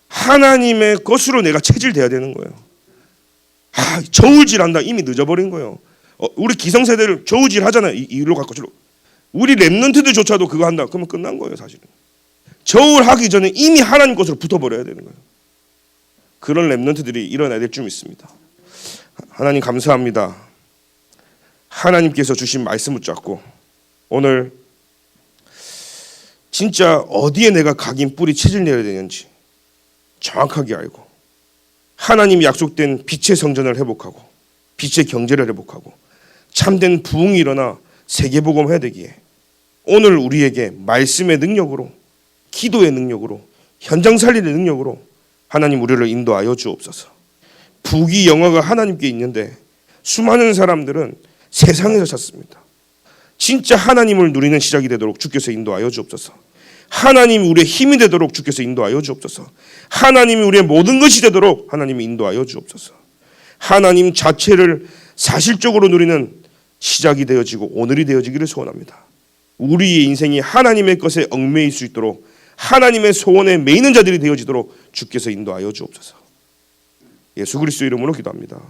하나님의 것으로 내가 체질돼야 되는 거예요. 저울질한다 이미 늦어버린 거예요. 우리 기성세대를 저울질 하잖아요. 이리로 갈 것으로. 우리 랩런트들조차도 그거 한다. 그러면 끝난 거예요 사실은. 저울하기 전에 이미 하나님 것으로 붙어버려야 되는 거예요. 그런 랩런트들이 일어나야 될 줄 믿습니다. 하나님 감사합니다. 하나님께서 주신 말씀 붙잡고 오늘 진짜 어디에 내가 각인 뿌리 체질 내야 되는지 정확하게 알고 하나님이 약속된 빛의 성전을 회복하고 빛의 경제를 회복하고 참된 부흥이 일어나 세계복음 해야 되기에 오늘 우리에게 말씀의 능력으로 기도의 능력으로 현장 살리는 능력으로 하나님 우리를 인도하여 주옵소서. 부귀 영화가 하나님께 있는데 수많은 사람들은 세상에서 찾습니다. 진짜 하나님을 누리는 시작이 되도록 주께서 인도하여 주옵소서. 하나님이 우리의 힘이 되도록 주께서 인도하여 주옵소서. 하나님이 우리의 모든 것이 되도록 하나님이 인도하여 주옵소서. 하나님 자체를 사실적으로 누리는 시작이 되어지고 오늘이 되어지기를 소원합니다. 우리의 인생이 하나님의 것에 얽매일 수 있도록 하나님의 소원에 매이는 자들이 되어지도록 주께서 인도하여 주옵소서. 예수 그리스도 이름으로 기도합니다.